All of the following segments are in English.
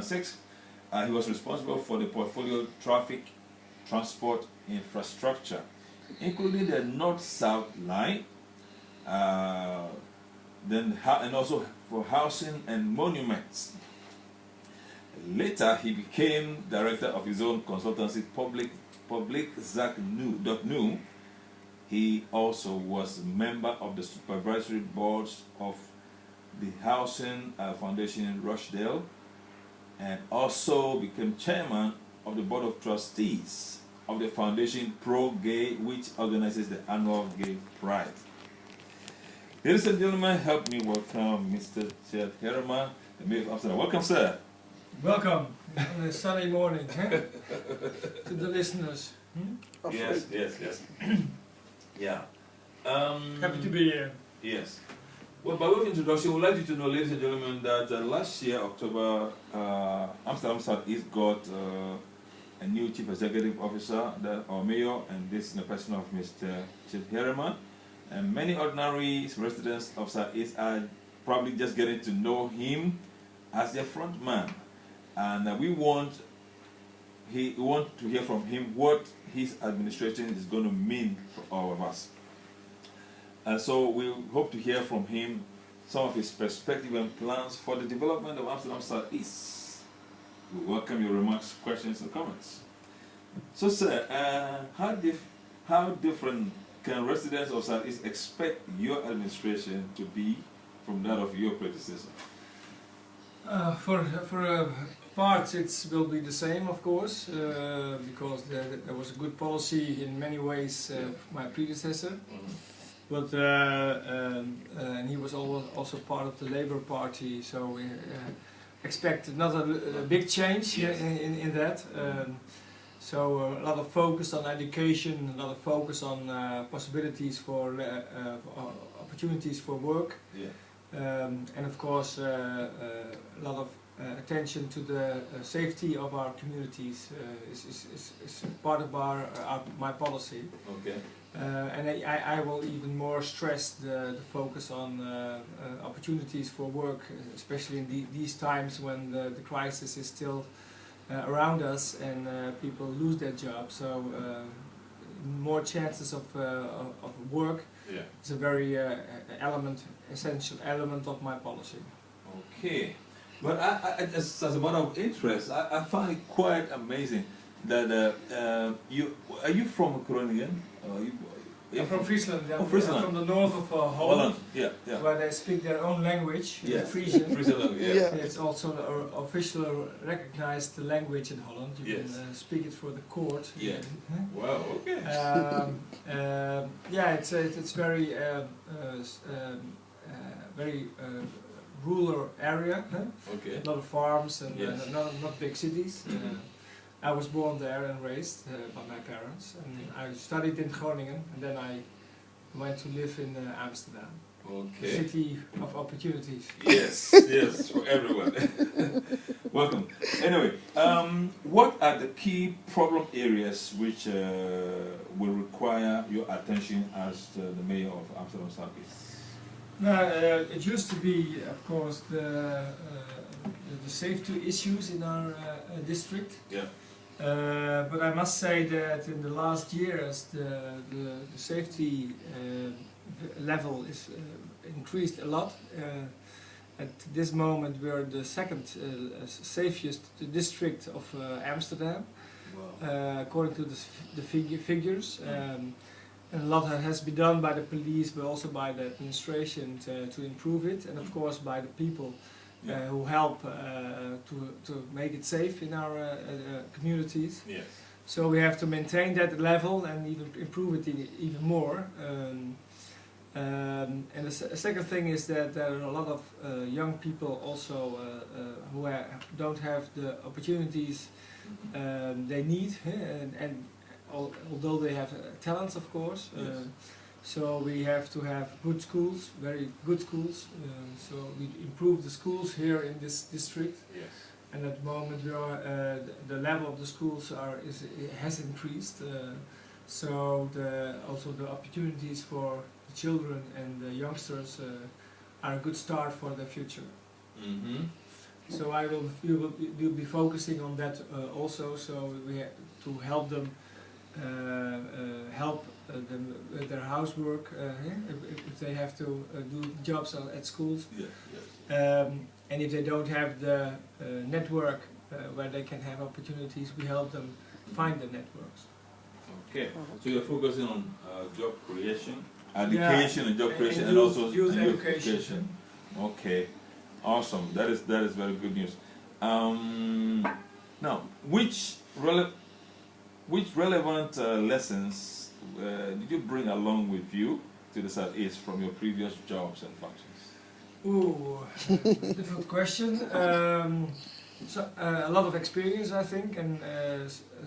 2006. He was responsible for the portfolio traffic transport infrastructure, including the North-South line, and also for housing and monuments. Later, he became director of his own consultancy, Public.nu. He also was a member of the supervisory boards of the Housing Foundation in Rochdale, and also became chairman of the board of trustees of the foundation Pro-Gay, which organizes the annual Gay Pride. Ladies and gentlemen, help me welcome Mr. Tjeerd, herrema, the Mayor of Amsterdam. Welcome, sir. Welcome on a sunny morning to the listeners. Yes. Yeah. Happy to be here. Yes. Well, by way of introduction, we'd like you to know, ladies and gentlemen, that last year, October, Amsterdam Southeast got a new chief executive officer, our mayor, and this in the person of Mr. Tjeerd, herrema. And many ordinary residents of Southeast are probably just getting to know him as their front man. And we want to hear from him what his administration is going to mean for all of us. And so we hope to hear from him some of his perspective and plans for the development of Amsterdam Southeast. We welcome your remarks, questions, and comments. So, sir, how different can residents of Southeast expect your administration to be from that of your predecessor? For parts it will be the same, of course, because there was a good policy in many ways my predecessor. But and he was also part of the Labour Party, so we expect another big change in that. So a lot of focus on education, a lot of focus on possibilities for opportunities for work, and of course a lot of attention to the safety of our communities is part of my policy. Okay. And I will even more stress the focus on opportunities for work, especially in these times when the crisis is still around us and people lose their jobs. So more chances of work is a very essential element of my policy. Okay. But as a matter of interest, I find it quite amazing that are you from Groningen? I'm from Friesland. Oh, Friesland. I'm from the north of Holland, yeah. where they speak their own language, Frisian. Friesland, It's also the official recognized language in Holland. You can speak it for the court. Yeah. Wow. Okay. It's very rural area. Okay. A lot of farms and not big cities. I was born there and raised by my parents, and I studied in Groningen, and then I went to live in Amsterdam. Okay. City of opportunities. Yes, for everyone. Welcome. Anyway, what are the key problem areas which will require your attention as the mayor of Amsterdam Southeast? It used to be, of course, the safety issues in our district. Yeah. But I must say that in the last years the safety level is increased a lot. At this moment we are the second safest district of Amsterdam, according to the figures. And a lot has been done by the police, but also by the administration to improve it, and of course by the people who help to make it safe in our communities. Yes. So we have to maintain that level and even improve it even more. And the second thing is that there are a lot of young people also who don't have the opportunities they need, and although they have talents, of course. So we have to have good schools, very good schools. So we improve the schools here in this district. Yes. And at the moment we are, the level of the schools has increased. So also the opportunities for the children and the youngsters are a good start for the future. Mm-hmm. So we'll be focusing on that also. So we have to help them them with their housework if they have to do jobs at schools. Yeah, yes. And if they don't have the network where they can have opportunities, we help them find the networks. Okay, so you're focusing on job creation, education, and job creation, and youth, also youth education. Okay, awesome. That is very good news. Now, which relevant lessons did you bring along with you to the Southeast from your previous jobs and functions? Ooh, difficult question. So, a lot of experience, I think, and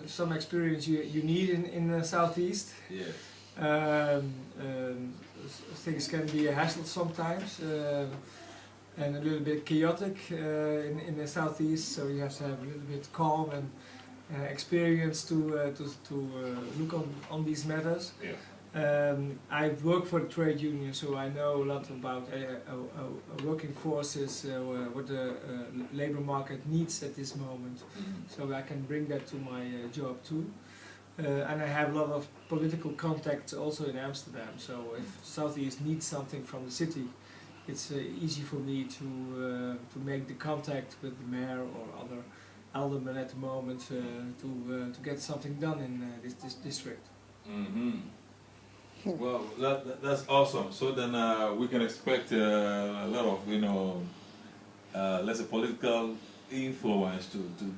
some experience you need in the Southeast. Yes. Things can be a hassle sometimes, and a little bit chaotic in the Southeast. So you have to have a little bit calm and experience to look on these matters. Yeah. I've worked for the trade union, so I know a lot about working forces, what the labor market needs at this moment. So I can bring that to my job too. And I have a lot of political contacts also in Amsterdam. So if Southeast needs something from the city, it's easy for me to make the contact with the mayor or other aldermen at the moment to get something done in this district. Mm-hmm. Well, that's awesome. So then we can expect a lot of, let's say, political influence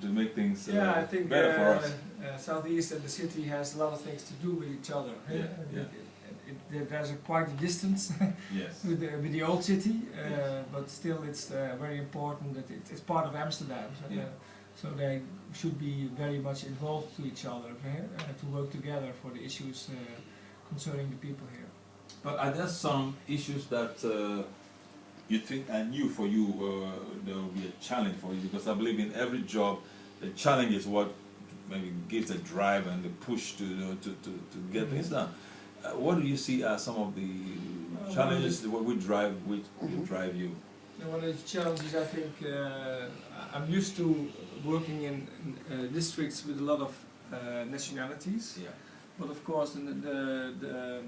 to make things I think better for us. Southeast and the city has a lot of things to do with each other. Yeah. There's quite a distance Yes. with the old city, Yes. but still it's very important that it's part of Amsterdam. So, Yeah. So they should be very much involved to each other to work together for the issues concerning the people here. But are there some issues that you think are new for you, there will be a challenge for you? Because I believe in every job, the challenge is what maybe gives the drive and the push to get things done. What do you see as some of the challenges that would drive you? One of the challenges, I think, I'm used to working in districts with a lot of nationalities. Yeah. But of course, the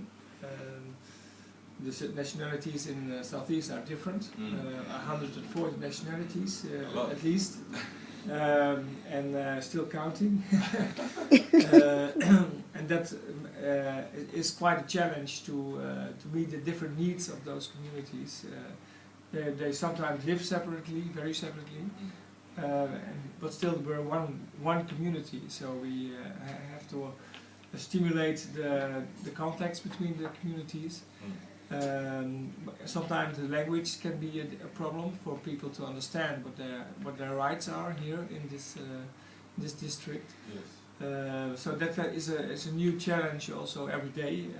nationalities in Southeast are different. 140 nationalities at least, and still counting. And that is quite a challenge to meet the different needs of those communities. They sometimes live separately, very separately, but still we're one community. So we have to stimulate the contacts between the communities. Sometimes the language can be a problem for people to understand what their rights are here in this district. Yes. So that is a new challenge also every day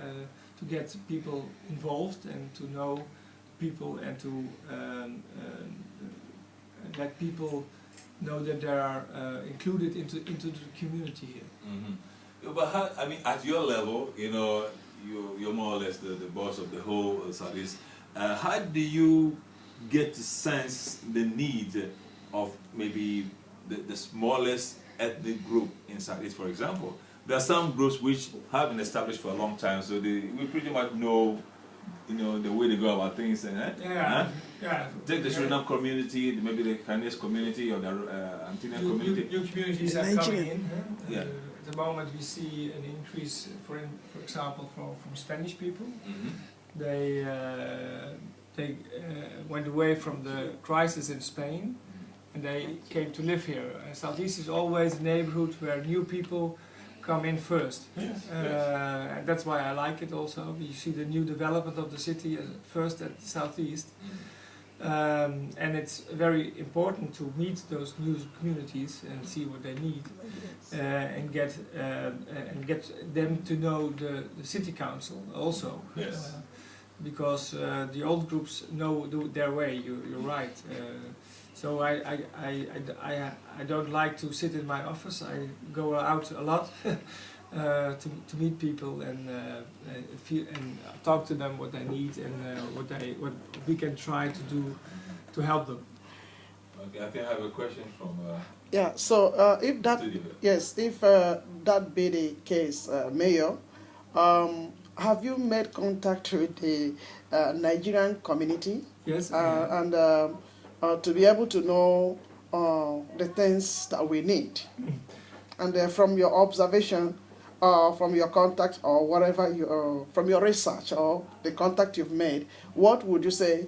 to get people involved and to know people and to let people know that they are included into the community here. Mm-hmm. But how, I mean, at your level, you're more or less the boss of the whole Southeast. How do you get to sense the need of maybe the smallest ethnic group in Southeast, for example? There are some groups which have been established for a long time, so we pretty much know, the way they go about things. Yeah. Take the Suriname community, maybe the Chinese community or the Antillean community. New communities are coming in. Yeah. At the moment we see an increase, for example, from Spanish people. Mm-hmm. They went away from the crisis in Spain and they came to live here. Southeast is always a neighborhood where new people come in first. Yes. And that's why I like it also. You see the new development of the city first at the Southeast. And it's very important to meet those new communities and see what they need, and get them to know the city council also. Yes. Because the old groups know their way. You're right. So I don't like to sit in my office. I go out a lot to meet people and feel and talk to them what they need and what we can try to do to help them. Okay, I think I have a question from Yeah. So if that studio. yes, if that be the case, Mayor, have you made contact with the Nigerian community? Yes, And to be able to know the things that we need. And from your observation, from your contact or whatever you, from your research or the contact you've made, what would you say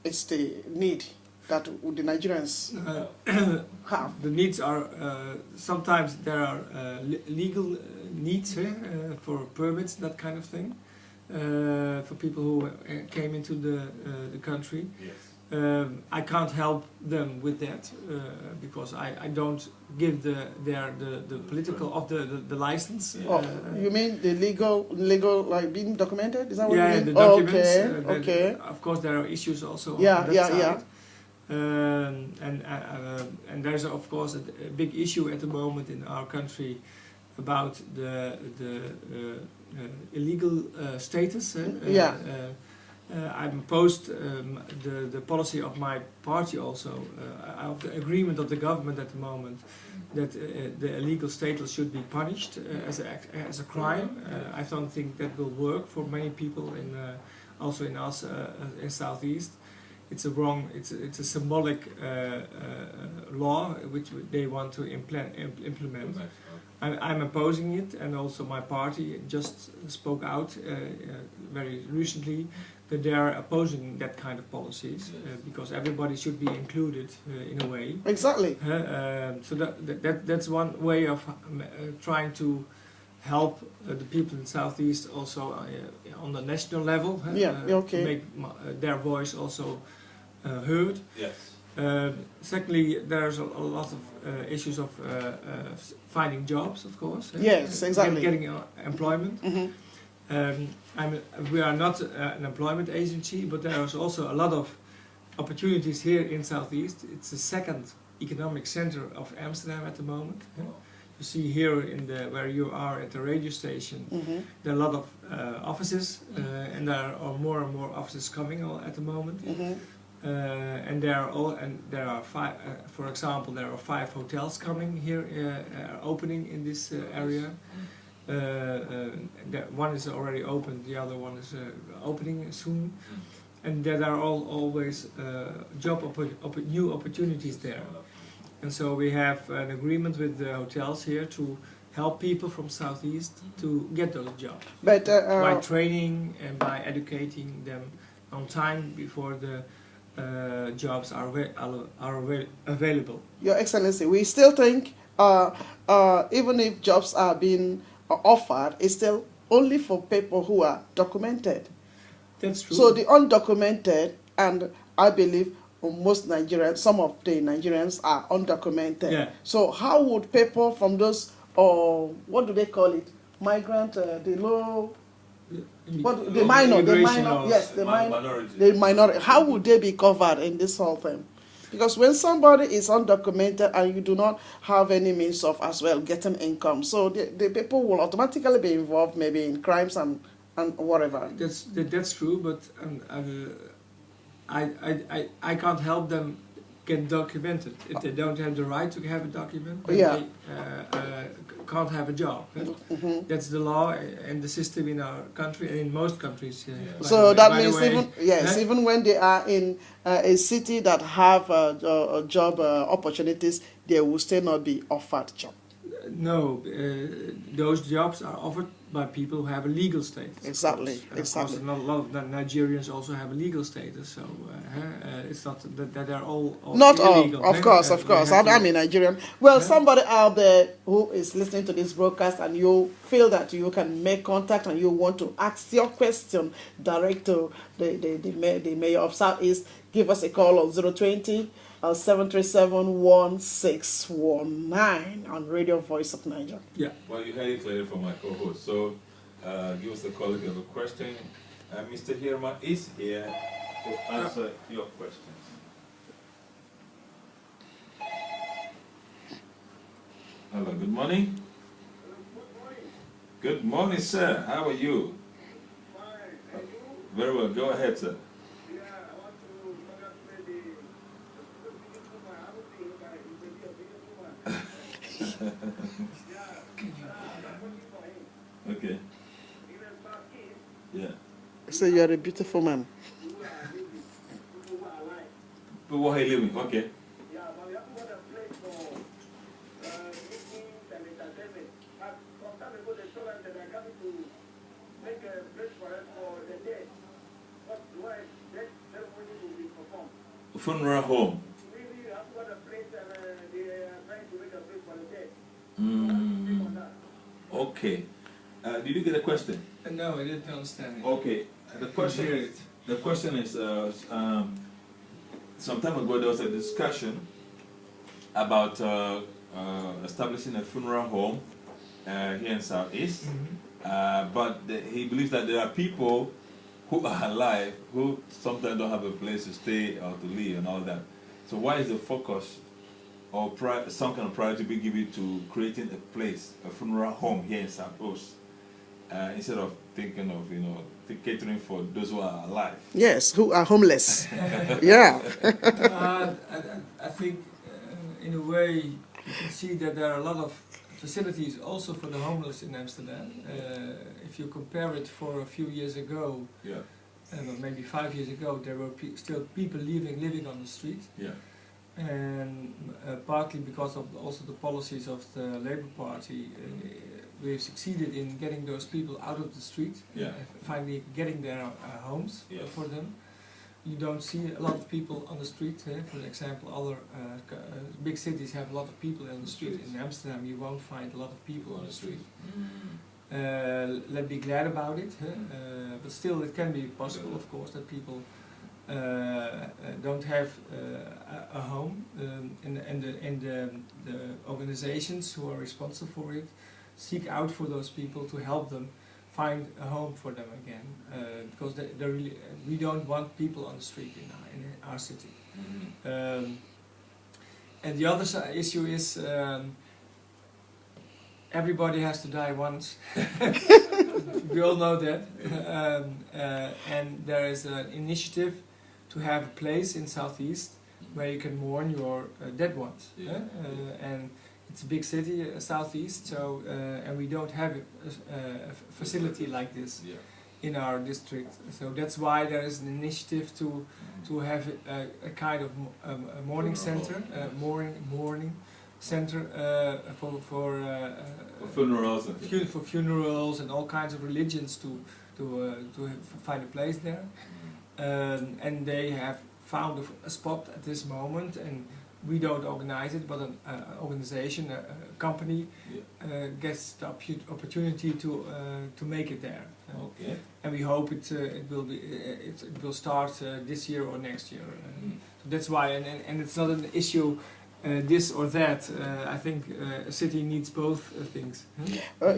is the need that the Nigerians have? The needs are sometimes there are legal needs for permits, that kind of thing, for people who came into the country. Yes. I can't help them with that because I don't give the political of the license. Oh, you mean the legal like being documented? Is that what Yeah, you mean? the documents. Okay, okay. Of course, there are issues also Yeah, on that yeah, side. yeah. And there's of course a big issue at the moment in our country about the illegal status. Yeah. I'm opposed the policy of my party also, of the agreement of the government at the moment, that the illegal status should be punished as a crime. I don't think that will work for many people in also in us in Southeast. It's a wrong. It's a symbolic law which they want to implement. I'm opposing it, and also my party just spoke out very recently that they are opposing that kind of policies because everybody should be included in a way. Exactly. So that's one way of trying to help the people in Southeast also on the national level. Okay. To make their voice also heard. Yes. Secondly, there's a lot of issues of finding jobs, of course. Yes, exactly. Getting employment. Mm-hmm. We are not an employment agency, but there is also a lot of opportunities here in Southeast. It's the second economic center of Amsterdam at the moment. You see here in where you are at the radio station, Mm-hmm. there are a lot of offices, and there are more and more offices coming at the moment. Mm-hmm. And there are five. For example, there are 5 hotels coming here, opening in this area. One is already opened, the other one is opening soon, and there are always new opportunities there. And so we have an agreement with the hotels here to help people from Southeast to get those jobs. But By training and by educating them on time before the jobs are available. Your Excellency, we still think even if jobs are being offered, it's still only for people who are documented. That's true. So the undocumented, and I believe most Nigerians, some of the Nigerians are undocumented. Yeah. So how would people from those, or what do they call it, migrant, the low, the minor, yes, the minority. the minority, how would they be covered in this whole thing? Because when somebody is undocumented and you do not have any means of as well getting income, so the people will automatically be involved maybe in crimes and whatever. That's true, but I can't help them get documented. If they don't have the right to have a document, then Yeah. they can't have a job. Mm-hmm. That's the law and the system in our country and in most countries. So that means even when they are in a city that have job opportunities, they will still not be offered job. No, those jobs are offered by people who have a legal status. Exactly, And exactly. Of course, a lot of Nigerians also have a legal status, so it's not that they're all Not illegal. all, of course, of course. I'm a Nigerian. Well, somebody out there who is listening to this broadcast and you feel that you can make contact and you want to ask your question direct to the mayor of Southeast, give us a call on 020 737-1619 on Radio Voice of Naija. Yeah. Well, you heard it clearly from my co-host. So, give us a call if you have a question. Mr. Herrema is here to answer your questions. Hello, good morning. Good morning, sir. How are you? Very well. Go ahead, sir. Okay. Yeah. So you are a beautiful man. But where are you living? Okay. Funeral home. Okay. Did you get a question? No, I didn't understand it. Okay. The question is, some time ago there was a discussion about establishing a funeral home here in Southeast. But he believes that there are people who are alive who sometimes don't have a place to stay or to live and all that. So why is the focus or some kind of priority be given to creating a place, a funeral home here in Southeast, instead of thinking of, catering for those who are alive? Yes, who are homeless. Yeah. I think in a way you can see that there are a lot of facilities also for the homeless in Amsterdam. If you compare it for a few years ago, Yeah. Maybe 5 years ago, there were still people living on the street. Yeah. And partly because of also the policies of the Labour Party, we've succeeded in getting those people out of the street, Yeah. finally getting their homes Yes. for them. You don't see a lot of people on the street. For example, other big cities have a lot of people on the street. In Amsterdam, you won't find a lot of people on the street. Let's be glad about it, but still it can be possible, of course, that people don't have a home, and the organizations who are responsible for it seek out for those people to help them find a home for them again, because they really, we don't want people on the street in our city. And the other issue is everybody has to die once. We all know that. And there is an initiative to have a place in Southeast where you can mourn your dead ones. And it's a big city, Southeast, so and we don't have a facility like this in our district. So that's why there is an initiative to have a kind of a mourning center, mourning center for funerals for funerals and all kinds of religions to find a place there. And they have found a spot at this moment, and we don't organize it, but an organization, a company, gets the opportunity to make it there. Okay. And we hope it will start this year or next year. So that's why, and it's not an issue. This or that. I think a city needs both things.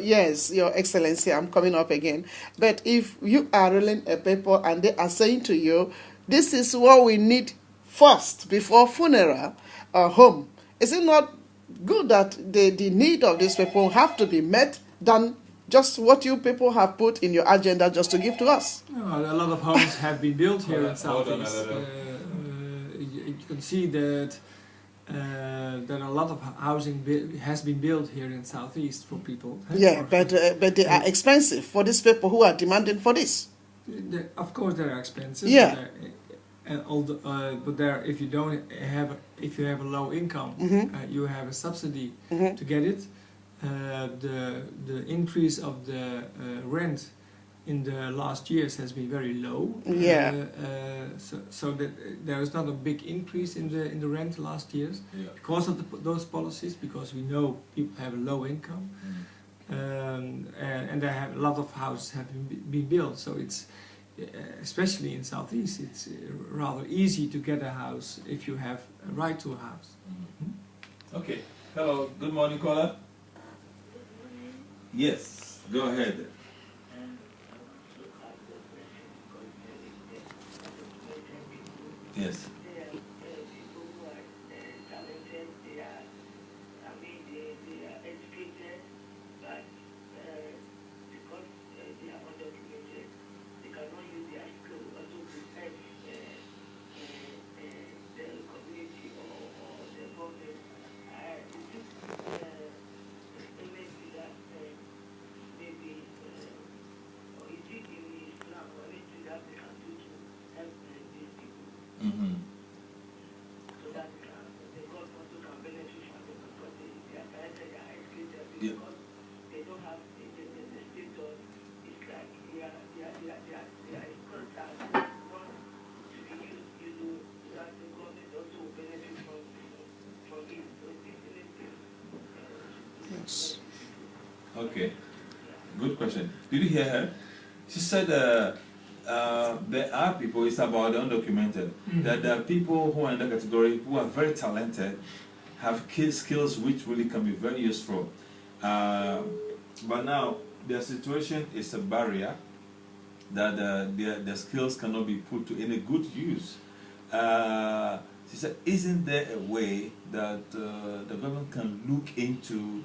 Yes, Your Excellency, I'm coming up again. But if you are ruling a people and they are saying to you, this is what we need first before funeral home, is it not good that the need of these people have to be met than just what you people have put in your agenda just to give to us? A lot of homes have been built here in Southeast. You can see that that a lot of housing has been built here in Southeast for people. Yeah, but they are expensive for these people who are demanding for this. Of course, they are expensive. Yeah. But there, if you have a low income, you have a subsidy to get it. The increase of the rent in the last years has been very low. Yeah. So that there is not a big increase in the rent last years because of those policies. Because we know people have a low income, and there have a lot of houses have been built. So it's especially in Southeast, it's rather easy to get a house if you have a right to a house. Okay. Hello. Good morning, caller. Yes. Go ahead. Yes. Yeah. because they don't have the status. It's like they are in contact, not to be used, that the government also will benefit from it. So this Yes. Okay. Good question. Did you hear her? She said there are people, it's about the undocumented, that there are people who are in that category who are very talented, have skills which really can be very useful. But now, their situation is a barrier that their skills cannot be put to any good use. She said, isn't there a way that the government can look into,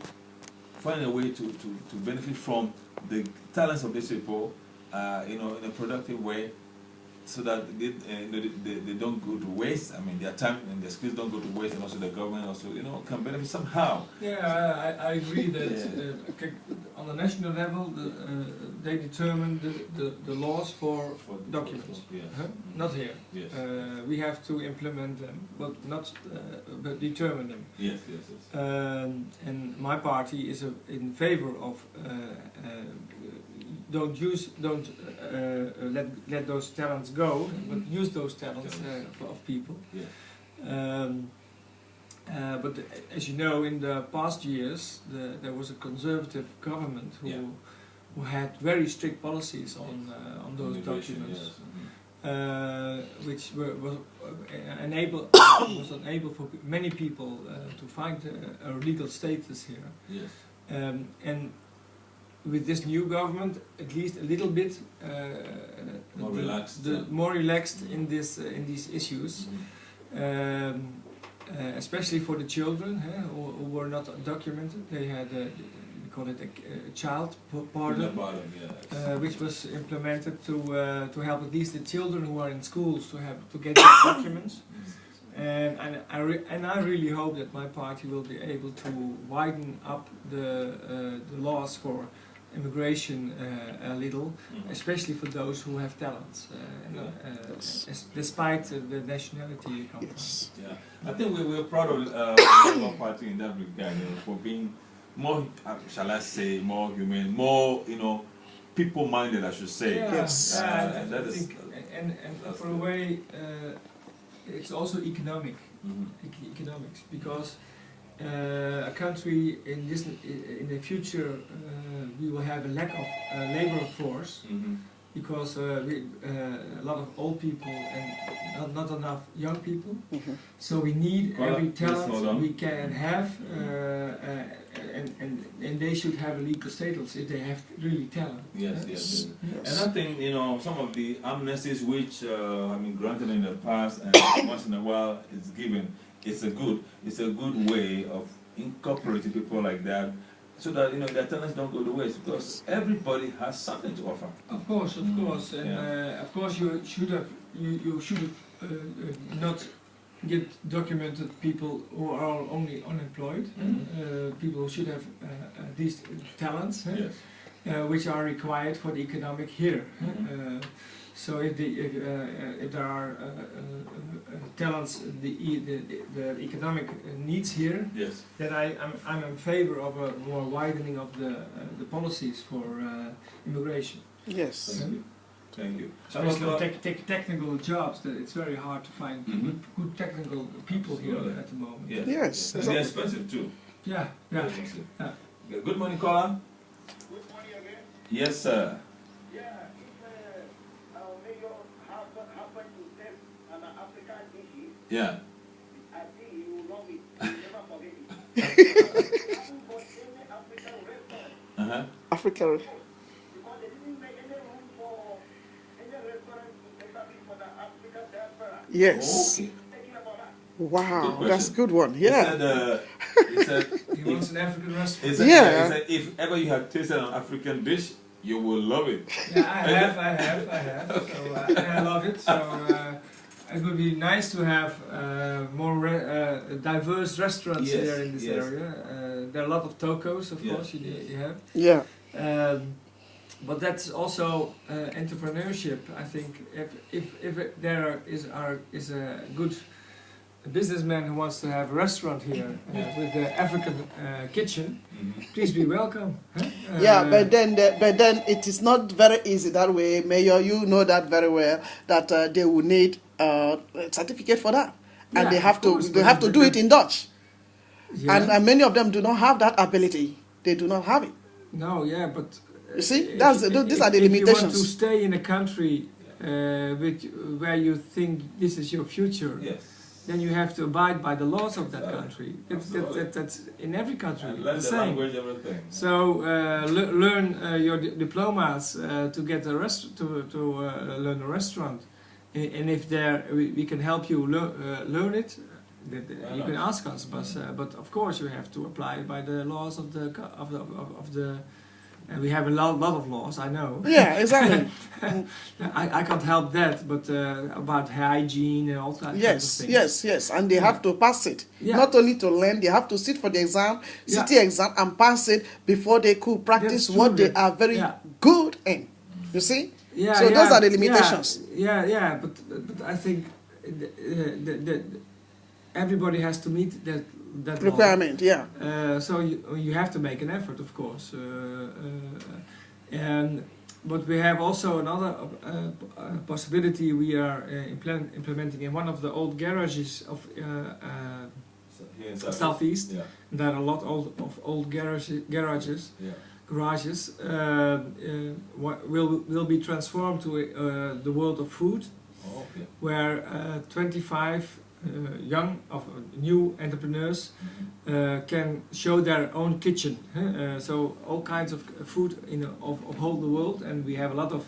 find a way to benefit from the talents of these people, in a productive way, so that they don't go to waste. I mean, their time and their skills don't go to waste, and also the government also, can benefit somehow. Yeah, I agree that on the national level, they determine the laws for documents. Yes. Not here. Yes. We have to implement them, but not but determine them. Yes. And my party is in favor of don't let those talents go, but use those talents of people. Yes. But as you know, in the past years, there was a conservative government who had very strict policies on those documents, which was unable for many people to find a legal status here. Yes. And with this new government, at least a little bit more relaxed in these issues. Especially for the children who were not documented. They had, we call it a child pardon, which was implemented to help at least the children who are in schools to get their documents. And I really hope that my party will be able to widen up the laws for immigration a little, especially for those who have talents, despite the nationality you come from. Yeah, I think we're proud of our party in that regard, for being more, shall I say, more humane, more, people-minded, I should say. Yes. I think, and for a way, it's also economics, because a country in the future we will have a lack of labor force, because a lot of old people and not enough young people. So we need every talent we can have, and they should have a legal status if they have really talent. Yes. And I think some of the amnesties which have been granted in the past and once in a while it's given. It's a good way of incorporating people like that, so that their talents don't go to waste, because everybody has something to offer. Of course, and of course you should not get documented people who are only unemployed. People who should have these talents, which are required for the economic here. So if there are talents the economic needs here, then I'm in favor of a more widening of the policies for immigration. Yes. Thank you. Especially technical jobs, that it's very hard to find good technical people here at the moment. Yes. And they're expensive too. Yeah. Good morning, caller. Good morning again. Yes, sir. Happen to test an African dish, Yeah. I think he will love it. He will never forget it. For any African restaurant. African. Because they didn't make any room for any restaurant to establish for the African diaspora. Yes. Okay. Thinking about that. Wow, that's a good one. Yeah. He said He wants an African restaurant. he said, if ever you have tasted an African dish, you will love it. Yeah, I have. Okay. So I love it. So it would be nice to have more diverse restaurants here in this area. There are a lot of tocos, of course, you have. Yeah. But that's also entrepreneurship. I think if there is a good a businessman who wants to have a restaurant here with the African kitchen, please be welcome. Huh? Yeah, but then it is not very easy that way, Mayor. You know that very well. That they will need a certificate for that, and they have to do it in Dutch, and many of them do not have that ability. They do not have it. No, yeah, but you see, these are the limitations. If you want to stay in a country where you think this is your future, then you have to abide by the laws of that country. That's in every country. And learn the language, everything. So learn your diplomas to get a learn a restaurant, and if we can help you learn it, you can ask us. But of course you have to apply by the laws of the. We have a lot of laws, I know. Yeah, exactly. I can't help that, but about hygiene and all that kind of things. Yes, and they have to pass it. Not only to learn, they have to sit for the exam, city exam, and pass it before they could practice what they are very good in. You see? So those are the limitations. But I think everybody has to meet that requirement, so you have to make an effort, of course. But we have also another possibility. We are implementing in one of the old garages of Southeast. There are a lot of old garages. Will be transformed to the world of food, where 25 young new entrepreneurs can show their own kitchen. So all kinds of food of whole the world, and we have a lot of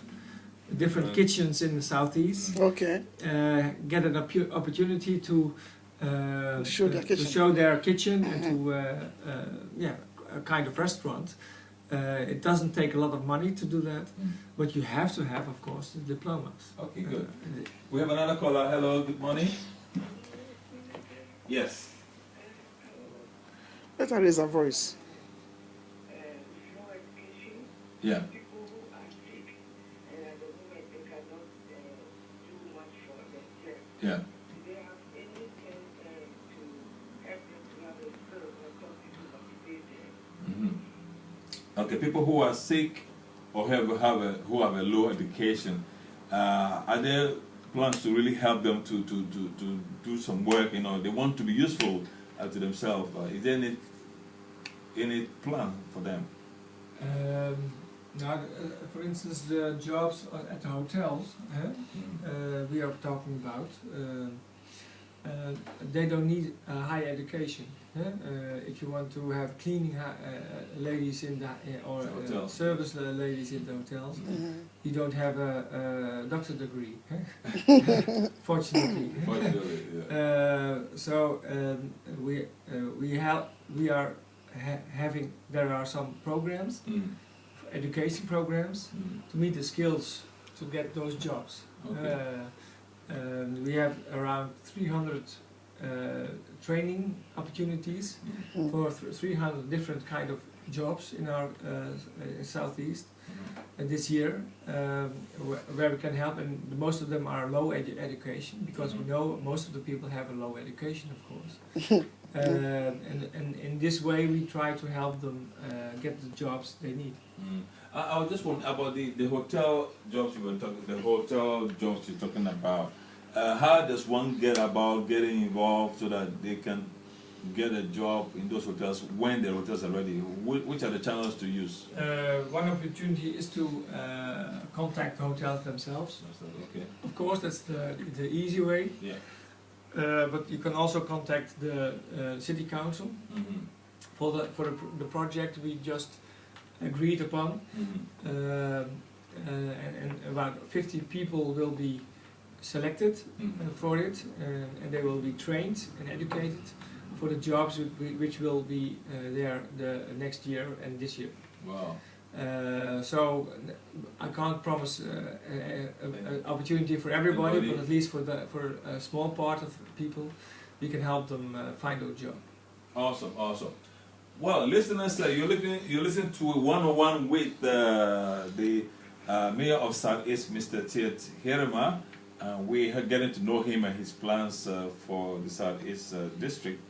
different kitchens in the Southeast. Get an opportunity to show their kitchen and to a kind of restaurant. It doesn't take a lot of money to do that, but you have to have, of course, the diplomas. Okay, good. We have another caller. Hello, good morning. Yes. Better raise a voice. Yeah. People who are sick and at the moment they cannot do much for themselves. Yeah. Do they have anything to help them to have a skill or something to motivate them? Okay, people who are sick or who have a low education, are there plans to really help them to do some work? You know, they want to be useful to themselves. Is there any plan for them? Now, for instance, the jobs at the hotels we are talking about, they don't need a high education. If you want to have cleaning ladies in the or service ladies in the hotels, you don't have a doctor degree. Fortunately. So we are having. There are some programs, education programs, to meet the skills to get those jobs. We have around 300 training opportunities for 300 different kind of jobs in our Southeast this year, where we can help, and most of them are low education, because we know most of the people have a low education, of course. And in this way we try to help them get the jobs they need. I was just wondering about the hotel jobs you were talking. The hotel jobs you're talking about. How does one get about getting involved so that they can get a job in those hotels when the hotels are ready? Which are the channels to use? One opportunity is to contact the hotels themselves. Okay. Of course, that's the easy way. Yeah. But you can also contact the city council for the project we just agreed upon, and about 50 people will be selected for it, and they will be trained and educated for the jobs which will be there the next year and this year. Wow. So I can't promise an opportunity for everybody, but at least for a small part of people, we can help them find a job. Awesome, awesome. Well, listeners, you're listening to 101 with the Mayor of Southeast, Mr. Tjeerd Herrema. we are getting to know him and his plans for the Southeast District.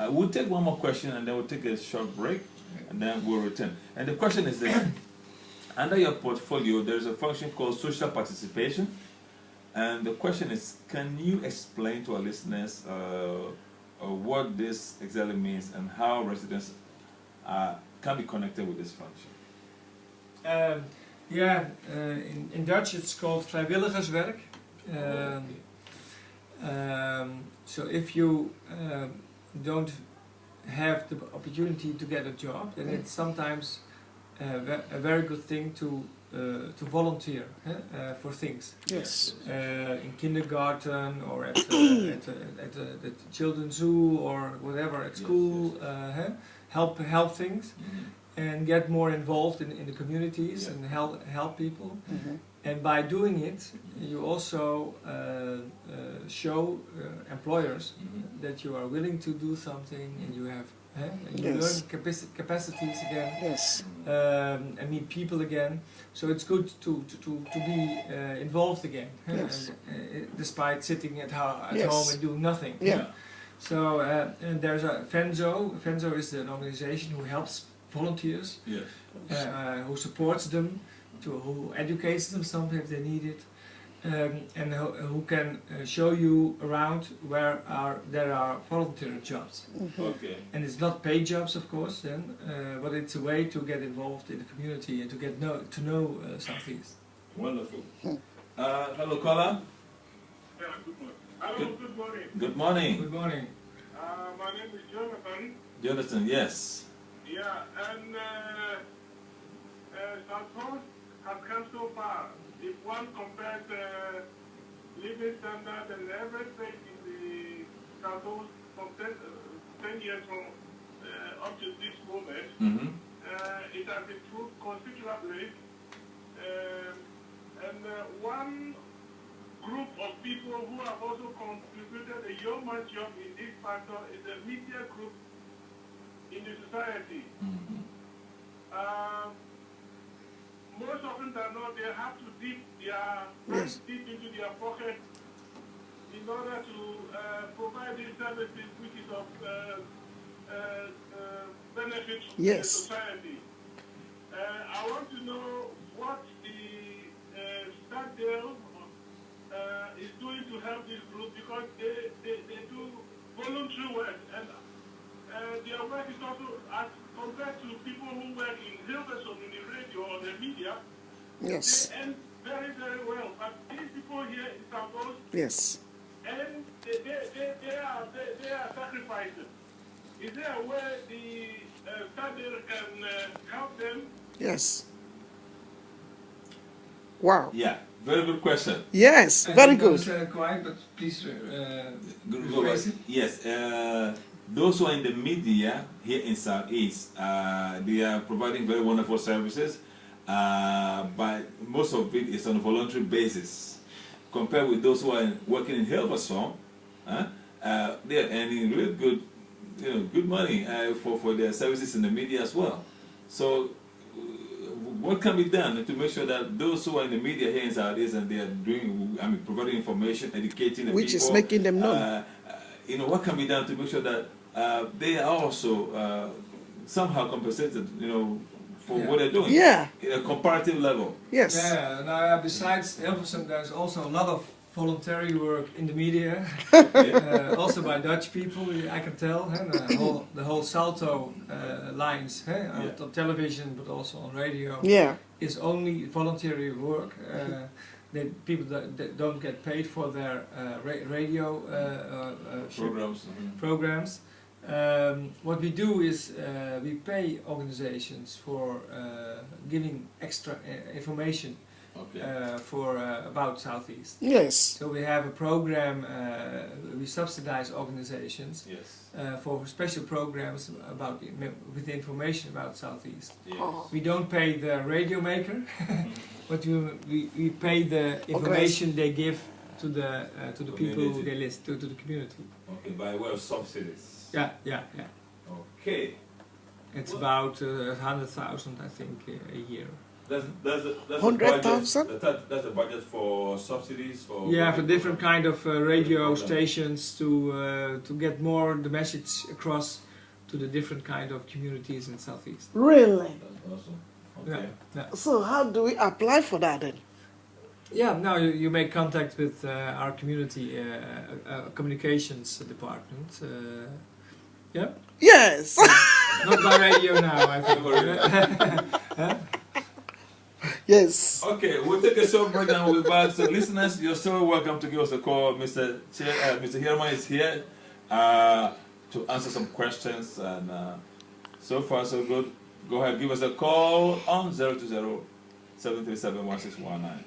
We'll take one more question and then we'll take a short break and then we'll return. And the question is this. Under your portfolio, there's a function called social participation. And the question is, can you explain to our listeners what this exactly means and how residents can be connected with this function? In Dutch it's called vrijwilligerswerk. So if you don't have the opportunity to get a job, then it's sometimes a very good thing to volunteer for things. Yes. In kindergarten or at the children's zoo or whatever at school, help things and get more involved in the communities and help people. And by doing it, you also show employers that you are willing to do something and you have and you learn capacities again. Yes. And meet people again. So it's good to be involved again, despite sitting at home and doing nothing. Yeah. So and there's a FENZO. FENZO is an organization who helps volunteers, who supports them, who educates them sometimes if they need it, and who can show you around where there are volunteer jobs. Okay. And it's not paid jobs, of course, then, but it's a way to get involved in the community and to get to know Southeast. Wonderful. Hello, caller. Yeah, good morning. Hello, good morning. Good morning. Good morning. My name is Jonathan. Jonathan, yes. Yeah, and Southcoast has come so far. If one compares living standard and everything in the Southcoast from 10 years from up to this moment, it has improved considerably. And one group of people who have also contributed a yeoman's job in this factor is the media group in the society. Most often than not, they have to dip their hands deep into their pocket in order to provide these services which is of benefit to the society. I want to know what the Stadtdale is doing to help this group, because they do voluntary work, and their work is also, as compared to people who work in Hilversum in the radio or the media, they earn very, very well. But these people here in Southcoast, and they are sacrificing. Is there a way the Stadtdale can help them? Yes. Wow. Yeah, very good question. Yes, very good. Quiet, but please rephrase it. Yes, those who are in the media here in Southeast, they are providing very wonderful services, but most of it is on a voluntary basis. Compared with those who are working in Hilversum, they are earning really good, good money for their services in the media as well. So, what can be done to make sure that those who are in the media here in Southeast and they are doing, providing information, educating the which people, is making them known. What can be done to make sure that they are also somehow compensated, for what they're doing? Yeah. In a comparative level. Yes. Yeah. Now, besides Hilversum, there's also a lot of voluntary work in the media, also by Dutch people, I can tell. The whole Salto lines on television, but also on radio, is only voluntary work. People that don't get paid for their radio programs. What we do is we pay organizations for giving extra information about Southeast. Yes. So we have a program, we subsidize organizations for special programs with information about Southeast. Yes. We don't pay the radio maker, but we pay the information they give to the people they listen to the community. Okay, by way of subsidies. Yeah. Okay. It's about 100,000, I think, a year. That's the 100,000? budget. That's the budget for subsidies for. Yeah, for different kind of radio stations to get more the message across to the different kind of communities in Southeast. Really? That's awesome. Okay. Yeah. So how do we apply for that then? Yeah, now you make contact with our community communications department. Yeah? Yes. Not by radio now, I think. Huh? Yes. Okay, we'll take a short break and we'll be back. So, listeners, you're so welcome to give us a call. Mr. Herrema is here to answer some questions, and so far so good. Go ahead, give us a call on 020-737-1619.